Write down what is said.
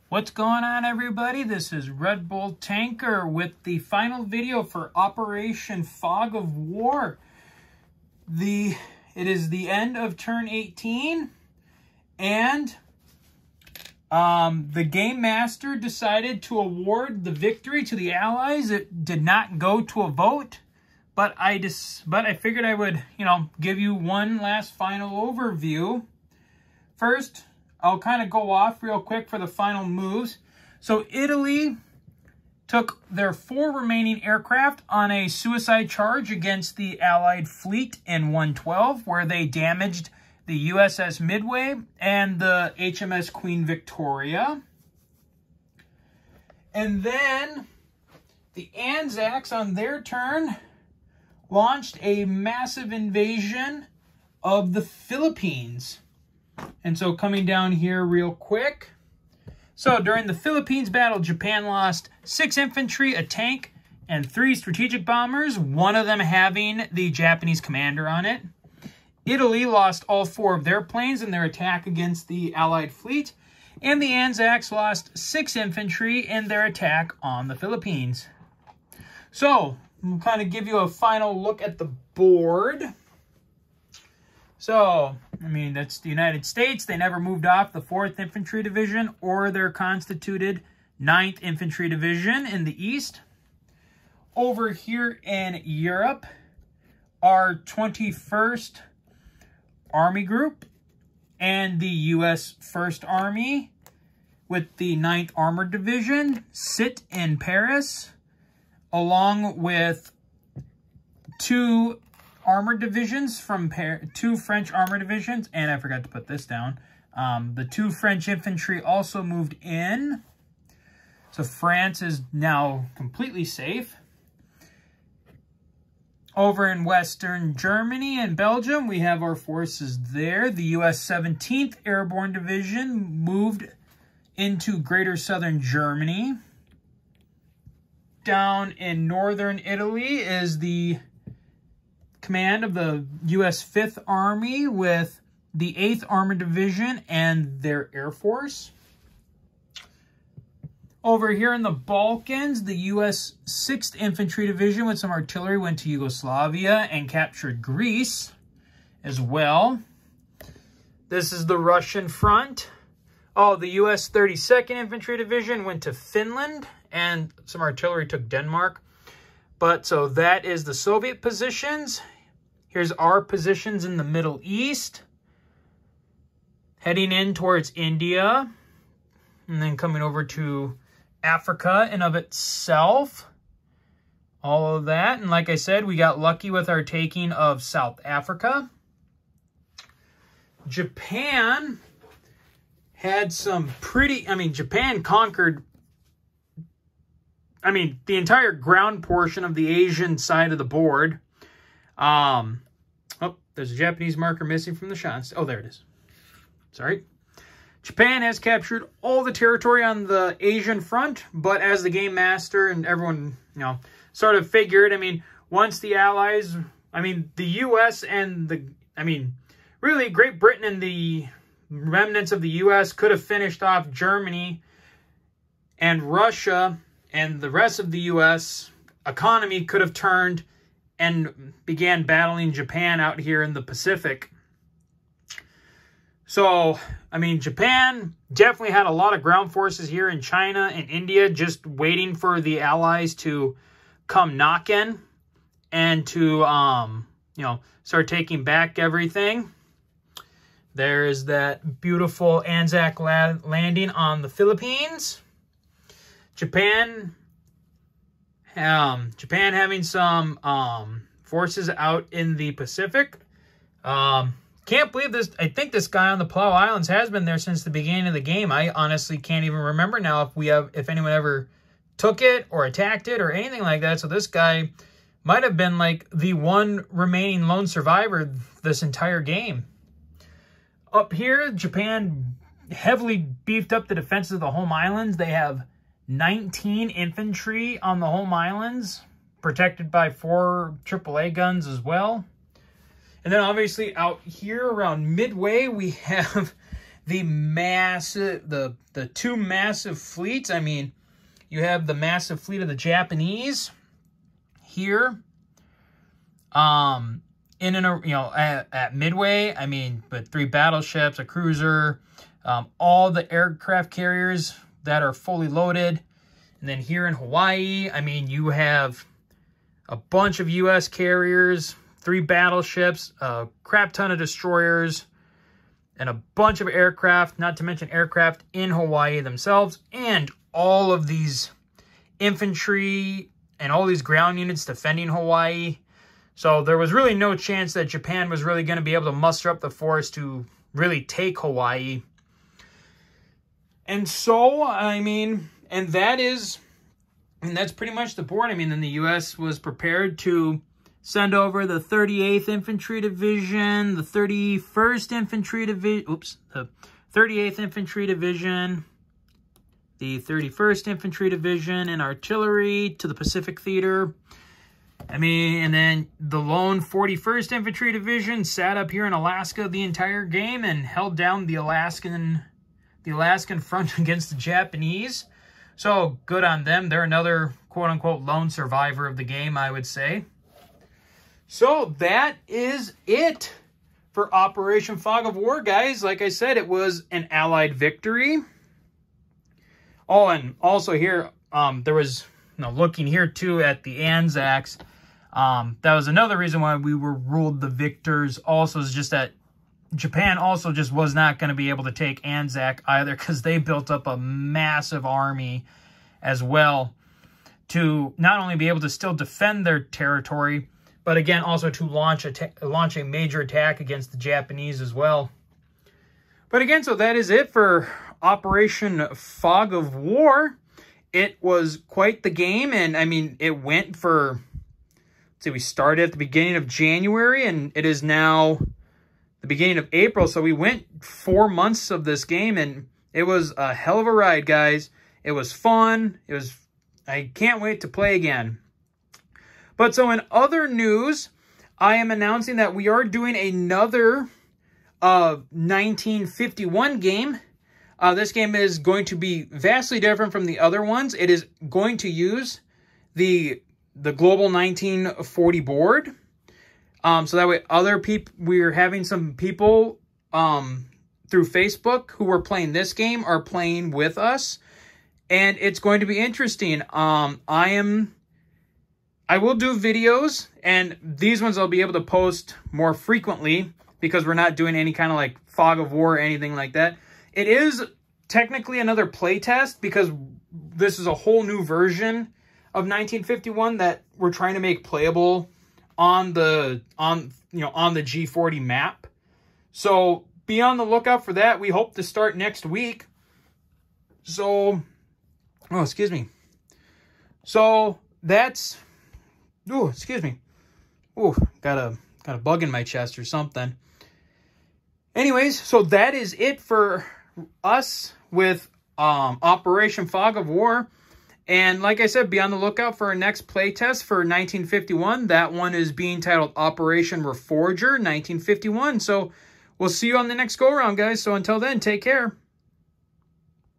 What's going on, everybody? This is Red Bull Tanker with the final video for Operation Fog of War. It is the end of turn 18, and the Game Master decided to award the victory to the Allies. It did not go to a vote, but I figured I would, give you one last final overview. First, I'll kind of go off real quick for the final moves. So Italy took their 4 remaining aircraft on a suicide charge against the Allied fleet in 112, where they damaged the USS Midway and the HMS Queen Victoria. And then the Anzacs, on their turn, launched a massive invasion of the Philippines. And so coming down here real quick. So during the Philippines battle, Japan lost 6 infantry, a tank, and 3 strategic bombers, one of them having the Japanese commander on it. Italy lost all 4 of their planes in their attack against the Allied fleet. And the Anzacs lost 6 infantry in their attack on the Philippines. So, I'll kind of give you a final look at the board. So, that's the United States. They never moved off the 4th Infantry Division or their constituted 9th Infantry Division in the East. Over here in Europe, our 21st Army Group and the U.S. 1st Army with the 9th Armored Division sit in Paris, along with 2 armored divisions from 2 French armored divisions, and I forgot to put this down. The 2 French infantry also moved in, so France is now completely safe. Over in Western Germany and Belgium, we have our forces there. The U.S. 17th Airborne Division moved into Greater Southern Germany. Down in Northern Italy is the command of the U.S. 5th Army with the 8th Armored Division and their Air Force. Over here in the Balkans, the U.S. 6th Infantry Division with some artillery went to Yugoslavia and captured Greece as well. This is the Russian front. Oh, the U.S. 32nd Infantry Division went to Finland and some artillery took Denmark. But so that is the Soviet positions. Here's our positions in the Middle East. Heading in towards India. And then coming over to Africa in of itself. All of that. And like I said, we got lucky with our taking of South Africa. Japan had some pretty... Japan conquered... the entire ground portion of the Asian side of the board. Oh, there's a Japanese marker missing from the shots. Oh, there it is. Sorry. Japan has captured all the territory on the Asian front, but as the Game Master and everyone, sort of figured, once the Allies, the U.S. and really Great Britain and the remnants of the U.S. could have finished off Germany and Russia, and the rest of the U.S. economy could have turned and began battling Japan out here in the Pacific. So, Japan definitely had a lot of ground forces here in China and India just waiting for the Allies to come knocking and to, start taking back everything. There is that beautiful Anzac landing on the Philippines. Japan having some forces out in the Pacific. Can't believe this. I think this guy on the Palau Islands has been there since the beginning of the game. I honestly can't even remember now if anyone ever took it or attacked it or anything like that. So this guy might have been like the one remaining lone survivor this entire game. Up here, Japan heavily beefed up the defenses of the home islands. They have 19 infantry on the home islands, protected by 4 AAA guns as well. And then obviously out here around Midway, we have the massive, the two massive fleets. I mean, you have the massive fleet of the Japanese here, in and, you know, at Midway. I mean, but 3 battleships, a cruiser, all the aircraft carriers that are fully loaded. And then here in Hawaii, I mean, you have a bunch of U.S. carriers, 3 battleships, a crap ton of destroyers, and a bunch of aircraft, not to mention aircraft in Hawaii themselves, and all of these infantry and all these ground units defending Hawaii. So there was really no chance that Japan was really going to be able to muster up the force to really take Hawaii. And so, I mean, and that's pretty much the board. I mean, then the U.S. was prepared to send over the 38th Infantry Division, the 31st Infantry Division, the 38th Infantry Division, the 31st Infantry Division, and artillery to the Pacific Theater. I mean, and then the lone 41st Infantry Division sat up here in Alaska the entire game and held down the Alaskan front against the Japanese. So good on them. They're another quote-unquote lone survivor of the game, I would say. So that is it for Operation Fog of War, guys. Like I said, it was an Allied victory. Oh, and also here, there was, you know, looking here too at the Anzacs. That was another reason why we were ruled the victors. Also, is just that Japan also just was not going to be able to take Anzac either, because they built up a massive army as well to not only be able to still defend their territory, but again also to launch a major attack against the Japanese as well. But again, so that is it for Operation Fog of War. It was quite the game, and I mean, it went for, let's see, we started at the beginning of January, and it is now the beginning of April, so we went 4 months of this game, and it was a hell of a ride, guys. It was fun. I can't wait to play again. But so in other news, I am announcing that we are doing another 1951 game. This game is going to be vastly different from the other ones. It is going to use the Global 1940 board. So that way we're having some people through Facebook who were playing this game are playing with us. And it's going to be interesting. I will do videos, and these ones I'll be able to post more frequently because we're not doing any kind of like Fog of War or anything like that. It is technically another playtest because this is a whole new version of 1951 that we're trying to make playable on the G40 map. So be on the lookout for that. We hope to start next week. So, oh, excuse me. So that's, oh, excuse me. Oh, got a bug in my chest or something. Anyways, so that is it for us with Operation Fog of War. And like I said, be on the lookout for our next playtest for 1951. That one is being titled Operation Reforger 1951. So we'll see you on the next go-around, guys. So until then, take care.